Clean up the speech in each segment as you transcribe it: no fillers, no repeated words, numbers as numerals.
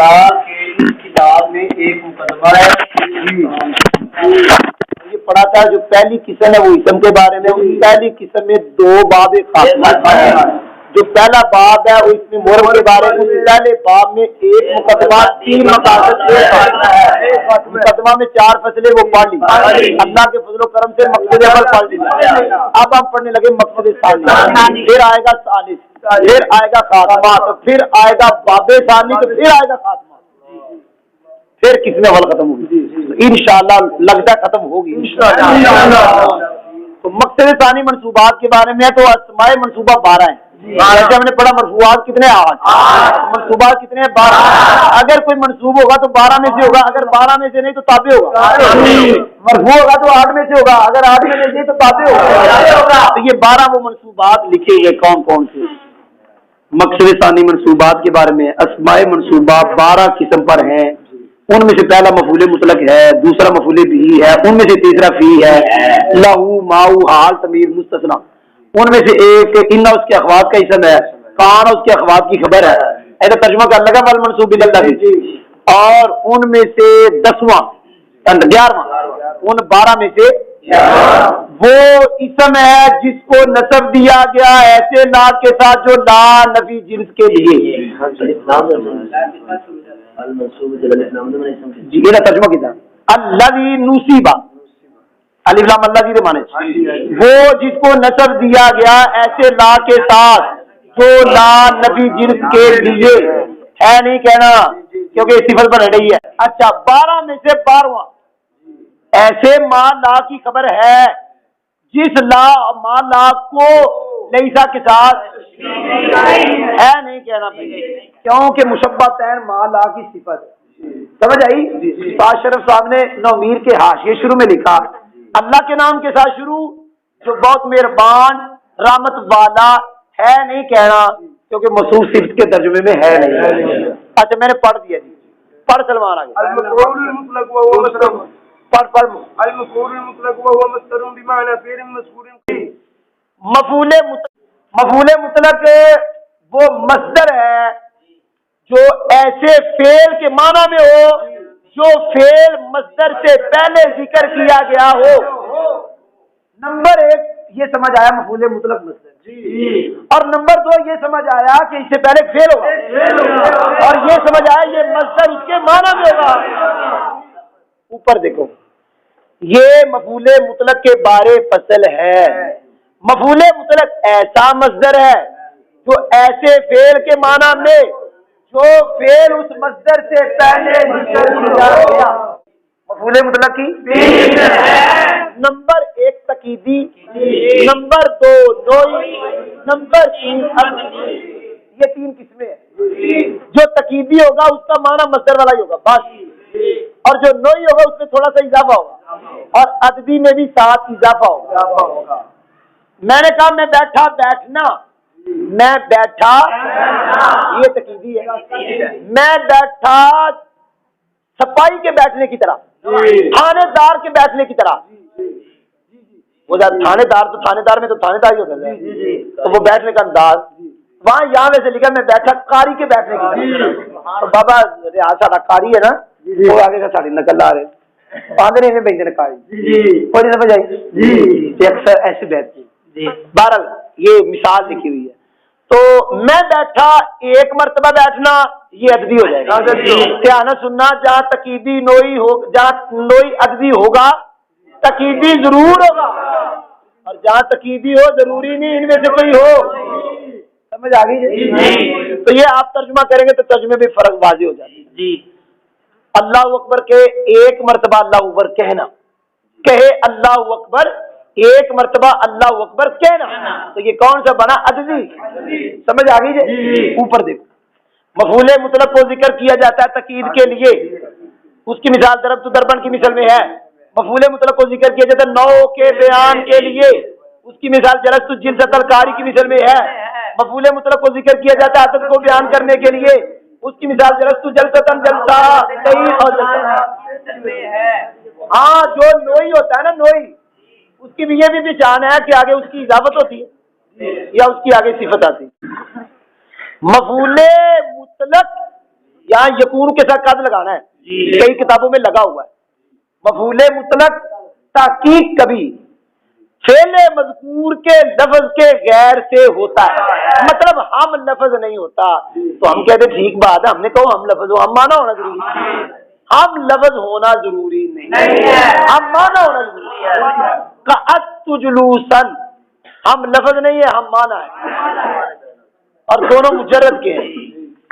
تھا کہ اس کتاب میں ایک مقدمہ ہے، یہ پڑھا تھا جو پہلی قسم ہے وہ اسم کے بارے میں، اس پہلی قسم میں 2 باب خاص ہے، جو پہلا باب ہے وہ اس میں محرم کے بارے میں، اس پہلے باب میں ایک مقدمہ 3 مقاصد مقدمہ میں 4 فصلیں وہ پڑھ لی، اللہ کے فضل و کرم سے مقصد اول پڑھ لی، اب ہم پڑھنے لگے مقصد ثانی، پھر آئے گا ثالث، پھر آئے گا خاتمہ، تو پھر آئے گا باب ثانی، تو پھر آئے گا خاتمہ، پھر کس میں اول ختم ہوگی انشاءاللہ، لگتا ختم ہوگی انشاءاللہ۔ تو مقصد ثانی منصوبات کے بارے میں تو اسماء منصوبہ 12 ہیں، جیسے ہم نے پڑھا مرفوعات کتنے 8، منصوبات کتنے 12، اگر کوئی منصوب ہوگا تو 12 میں سے ہوگا، اگر 12 میں سے نہیں تو تابع ہوگا، مرفوع ہوگا تو 8 میں سے ہوگا، اگر 8 میں سے نہیں تو تابع ہوگا۔ تو یہ 12 وہ منصوبات لکھے ہوئے کون کون سے؟ مقصد ثانی منصوبات کے بارے میں اسماء منصوبہ 12 قسم پر ہیں، ان میں سے پہلا مفعول مطلق ہے، دوسرا مفعول به ہے، ان میں سے تیسرا فی ہے، لہو ماؤ حال ضمیر مستثنی، ان میں سے ایک ان اس کے اخوات کا اسم ہے، کان اس کے اخوات کی خبر ہے، ایسا ترجمہ کر لگا ول منصوب باللہ، اور ان میں سے 10واں 11واں ان 12 میں سے وہ اسم ہے جس کو نسب دیا گیا ایسے لا کے ساتھ جو لا نفی جنس کے لیے، جی یہ ترجمہ کیا الذی نصیبہ الف لام اللہ کی معنی وہ جس کو نسب دیا گیا ایسے لا کے ساتھ جو لا نفی جنس کے لیے ہے، نہیں کہنا کیونکہ صفت پر رہی ہے۔ اچھا 12 میں سے 12واں ایسے ما لا کی خبر ہے جس لا ما لا کو لیسا کے ساتھ ہے، نہیں کہنا کیونکہ مشبہ تین ما لا کی صفت سمجھ آئی۔ استاد شرف صاحب نے نومیر کے حاشیے شروع میں لکھا اللہ کے نام کے ساتھ شروع جو بہت مہربان رحمت والا ہے، نہیں کہنا کیونکہ مخصوص صفت کے ترجمے میں ہے نہیں۔ اچھا میں نے پڑھ دیا جی، پڑھ سلمان آگے المفعول المطلق وهو مصدر، پڑھ المفعول المطلق وهو مصدر بمعنى فعل مذكور فيه۔ مفعول مطلق وہ مصدر ہے جو ایسے فعل کے معنی میں ہو جو فعل مصدر سے پہلے ذکر کیا گیا ہو۔ نمبر 1 یہ سمجھ آیا مفعول مطلق مصدر، اور نمبر 2 یہ سمجھ آیا کہ اس سے پہلے فعل ہوگا، اور یہ سمجھ آیا یہ مصدر اس کے معنی میں ہوگا۔ اوپر دیکھو یہ مفعول مطلق کے بارے فصل ہے۔ مفعول مطلق ایسا مصدر ہے جو ایسے فعل کے معنی میں جو فعل اس مصدر سے پہلے ذکر کیا گیا۔ مفعول مطلق کی نمبر 1 تقییدی، نمبر 2 نوعی، نمبر 3 عددی، یہ 3 قسمیں ہیں۔ جو تقییدی ہوگا اس کا معنی مصدر والا ہی ہوگا بس، اور جو نوعی ہوگا اس میں تھوڑا سا اضافہ ہوگا، اور عددی میں بھی ساتھ اضافہ ہوگا۔ میں نے کہا میں بیٹھا بیٹھنا، میں بیٹھا یہ تقییدی ہے، میں بیٹھا سپاہی کے بیٹھنے کی طرح، تھانے دار کے بیٹھنے کی طرح، وہ تھانے دار تو تھانے دار میں تو تھانے دار ہی ہوتا ہے تو وہ بیٹھنے کا انداز وہاں یہاں ویسے لکھا میں بیٹھا قاری کے بیٹھنے کی طرح۔ تو بابا ریاض ساڈا قاری ہے نا، وہ آگے کا ساڑی نقل آ رہے پاندنے میں بینچ قاری کوئی نہیں سمجھ آئی جی، اکثر ایسے بیٹھتے۔ بہرحال یہ مثال لکھی ہوئی ہے۔ تو میں بیٹھا 1 مرتبہ بیٹھنا یہ عددی ہو جائے گا، دھیان سننا، جہاں تقییدی نوعی ہو، جہاں نوعی عددی ہوگا تقییدی ضرور ہوگا، اور جہاں تقییدی ہو ضروری نہیں ان میں سے کوئی ہو، سمجھ آ گئی جی؟ تو یہ آپ ترجمہ کریں گے تو ترجمے میں فرق واضح ہو جائے جی۔ اللہ اکبر کے 1 مرتبہ اللہ اکبر کہنا، کہے اللہ اکبر 1 مرتبہ اللہ اکبر کہنا، تو یہ کون سا بنا عددی، سمجھ آ گئی جی؟ اوپر دیکھو مفعول مطلق کو ذکر کیا جاتا ہے تقیید کے لیے، اس کی مثال ضربت ضربن کی مثال میں ہے۔ مفعول مطلق کو ذکر کیا جاتا ہے نو کے بیان کے لیے، اس کی مثال جلست الجنس القاری کی مثال میں ہے۔ مفعول مطلق کو ذکر کیا جاتا ہے عدد کو بیان کرنے کے لیے، اس کی مثال جلست جلستن جلسہ صحیح اور جلسہ۔ ہاں جو نوعی ہوتا ہے نا نوعی، اس کی بھی یہ بھی پہچان ہے کہ آگے اس کی اضافت ہوتی ہے یا اس کی آگے صفت آتی ہے۔ مفعول مطلق یہاں یکون کے ساتھ قد لگانا ہے، کئی کتابوں میں لگا ہوا ہے۔ مفعول مطلق تحقیق کبھی فعل مذکور کے لفظ کے غیر سے ہوتا ہے، مطلب ہم لفظ نہیں ہوتا تو ہم کہتے ٹھیک بات ہے، ہم نے کہا ہم لفظ ہو، ہم مانا ہونا ضروری ہے، ہم لفظ ہونا ضروری نہیں ہے، ہم مانا ہونا ضروری ہے۔ قعدت جلوسا ہم لفظ نہیں ہے، ہم مانا ہے، اور دونوں مجرد کے ہیں۔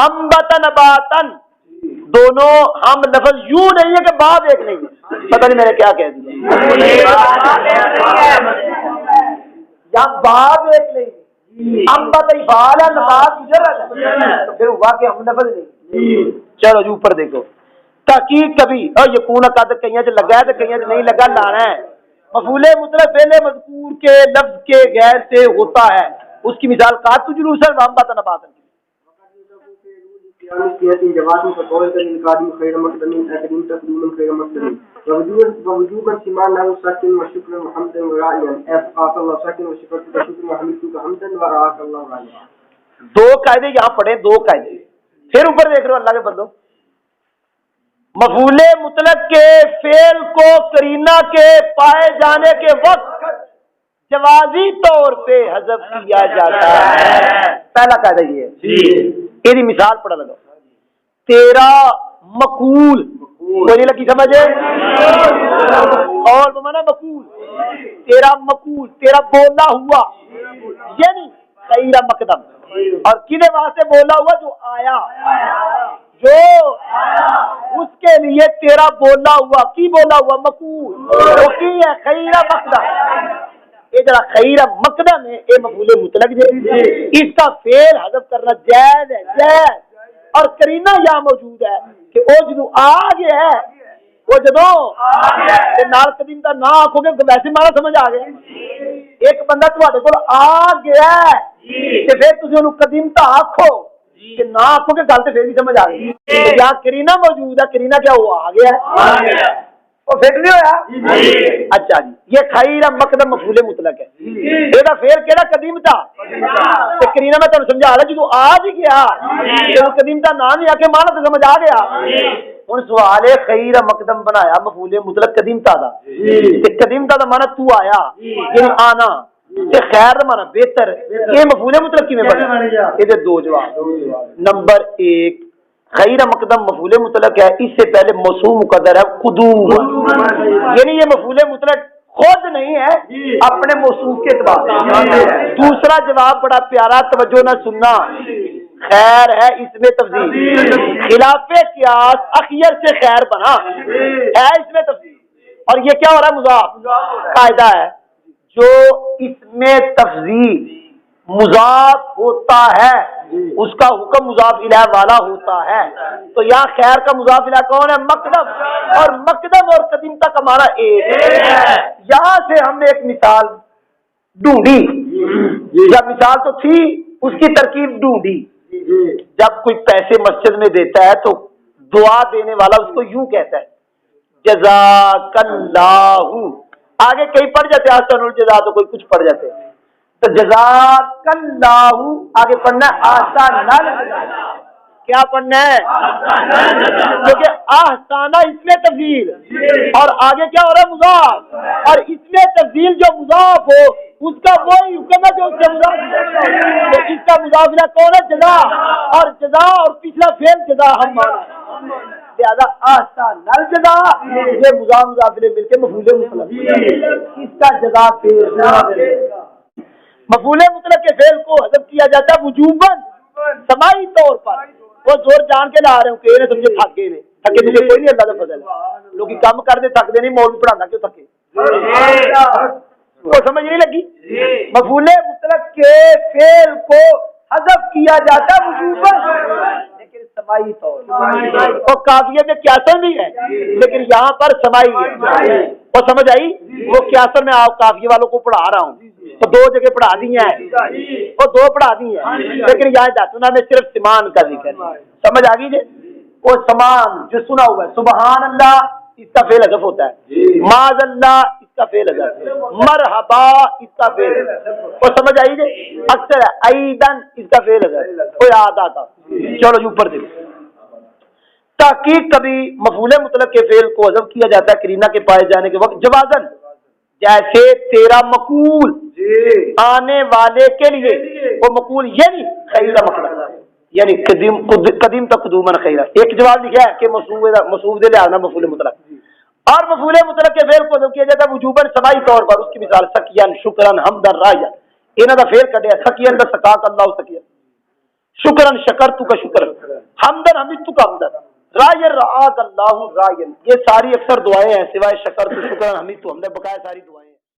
انبت نباتا دونوں ہم لفظ یوں نہیں ہے کہ باب ایک نہیں ہے، پتہ نہیں میں نے کیا کہہ دیا، یا باب ایک نہیں ہے، انبت افعال ہے، نبات مجرد ہے، تو پھر ہوا کہ ہم لفظ نہیں۔ چلو جو اوپر دیکھو، تحقیق کبھی اور یکون قد کہیں سے لگا ہے تو کہیں سے نہیں لگا، لانا ہے۔ مفعول مطلق فعل مذکور کے لفظ کے غیر سے ہوتا ہے، اس کی مثال قعدت جلوسا وانبت نباتا۔ جواب فقول القاضي خير مقدم اكرم تقديم خير مقدم ووجوبا سمان له ساكن وشكرا محمدا وراعيا افاق الله ساكن وشكرا شكرا محمدا حمدا وراك الله راعيا۔ دو قاعدے یہاں پڑھے، دو قاعدے پھر اوپر دیکھ رہے ہو اللہ کے بندو، مفعول مطلق کے فعل کو قرینہ کے پائے جانے کے وقت جوازی طور پہ حذف کیا جاتا ہے۔ پہلا قاعدہ یہ ہے، یہ مثال پڑھا لگا، تیرا مقول کوئی نہیں لگی سمجھے، اور بمانا مقول، تیرا مقول تیرا بولا ہوا، یعنی خیر مقدم، اور کنے واسطے بولا ہوا جو آیا، جو اس کے لیے تیرا بولا ہوا، کی بولا ہوا مقول، وہ کی ہے خیر مقدم، یہ جرا خیر مقدم ہے، یہ مفعول مطلق ہے، اس کا فعل حذف کرنا جائز ہے، جائز، اور قرینہ یہاں موجود ہے کہ وہ جدو آ گیا ہے، وہ جدو نال قدیم کا نہ آکھو گے ویسے مانا سمجھ آ گیا، ایک بندہ تواڈے کول آ گیا ہے تے پھر تسی اونوں قدیمتا آکھو کہ نہ آکھو گے گل تے پھر بھی سمجھ آ گئی، یہاں قرینہ موجود ہے، قرینہ کیا ہوا آ گیا ہے، وہ فٹ نہیں ہویا، اچھا جی یہ خیر مقدم مفعول مطلق ہے، یہ فعل کیڑا قدیم تھا، تے قرینہ میں تانوں سمجھا رہا جدوں آ جی گیا تے قدیم تا نام نہیں آ کے مانا تے سمجھ آ گیا۔ ہن سوال ہے خیر مقدم بنایا مفعول مطلق قدیم تا دا، تے قدیم تا دا مانا تو آیا یعنی آنا، تے خیر دا مانا بہتر، یہ مفعول مطلق کیویں بنا؟ یہ دو جواب، نمبر ایک خیر مقدم مفعول مطلق ہے، اس سے پہلے موصوف مقدر ہے قدوم، یعنی یہ مفعول مطلق خود نہیں ہے اپنے موصوف کے اعتبار سے۔ دوسرا جواب بڑا پیارا، توجہ نہ سننا، خیر ہے اس میں تفضیل، خلاف قیاس اخیر سے خیر بنا ہے اس میں تفضیل، اور یہ کیا ہو رہا ہے مضاف، قاعدہ ہے جو اس میں تفضیل مضاف ہوتا ہے اس کا حکم مضاف الیہ والا ہوتا ہے، تو یہاں خیر کا مضاف الیہ کون ہے؟ مقدم، اور مقدم اور قدیمتا کا معنی ایک ہے۔ یہاں سے ہم نے ایک مثال ڈھونڈی، یا مثال تو تھی اس کی ترکیب ڈھونڈی، جب کوئی پیسے مسجد میں دیتا ہے تو دعا دینے والا اس کو یوں کہتا ہے جزاک اللہ، آگے کئی پڑھ جاتے ہیں احسن الجزا تو کوئی کچھ پڑھ جاتے ہیں، تو جزاک اللہ آگے پڑھنا ہے احسن الجزا، کیا پڑھنا ہے؟ کیونکہ احسانہ اس میں تفضیل اور آگے کیا ہو رہا ہے مضاف، اور اس میں تفضیل جو مضاف ہو اس کا وہی حکم ہے جو اس سے مضاف ہے، تو اس کا مضاف الیہ کون ہے؟ جزا، اور جزا اور پچھلا فعل جزا ہم مانا، لہذا احسن الجزا یہ مضاف الیہ مل کے مفعول مطلق، اس کا جزا فعل مفعول مطلق کے فعل کو حذف کیا جاتا ہے وجوباً سماعی طور پر، وہ زور جان کے لا رہے ہوں کہ یہ سمجھے تھکے نے، تھکے تجھے کوئی نہیں، اللہ کا فضل ہے، لوگ کام کرتے تھک دے نہیں، مولوی پڑھانا کیوں تھکے، وہ سمجھ نہیں لگی؟ مفعول مطلق کے فعل کو حذف کیا جاتا ہے وجوباً لیکن سماعی طور، وہ قافیے میں قیاساً بھی ہے لیکن یہاں پر سماعی ہے، وہ سمجھ آئی؟ وہ قیاساً میں آپ قافیے والوں کو پڑھا رہا ہوں تو دو جگہ پڑھا دی ہیں، وہ دو پڑھا دی ہیں، لیکن یہاں داتنا میں صرف سمان کا ذکر ہے، سمجھ آ گئی جی؟ وہ سمان جو سنا ہوا ہے سبحان اللہ اس کا فعل حذف ہوتا ہے، معاذ اللہ اس کا فعل حذف، مرحبا اس کا فعل حذف، وہ سمجھ آئی جی؟ اکثر ایدن اس کا فعل حذف، وہ یاد آتا، چلو اوپر دیکھو تحقیق کبھی مفعول مطلق کے فعل کو حذف کیا جاتا ہے قرینہ کے پائے جانے کے وقت جوازن، جیسے تیرا مقول آنے والے کے لیے، وہ مقول یعنی خیرہ مقدم، یعنی قدیم تقدومن خیرہ. ایک جواب لکھا ہے کہ مصوب دے لحاظ مفعول مطلق، اور مفعول مطلق کے فعل کو حذف کیا جاتا ہے وجوباً سماعی طور پر. اس کی مثال سکیان، شکرن، حمدن، راجن. انہاں دا فعل کڈیا سکیان دا سکاک اللہ سکیان، شکرن شکرتو کا شکر، حمدن حمدتو کا حمدن، رائن رعاک اللہ رائن. یہ ساری اکثر دعائیں ہیں سوائے شکر تو شکرن حمید تو حمدن، بقایا ساری دعائیں.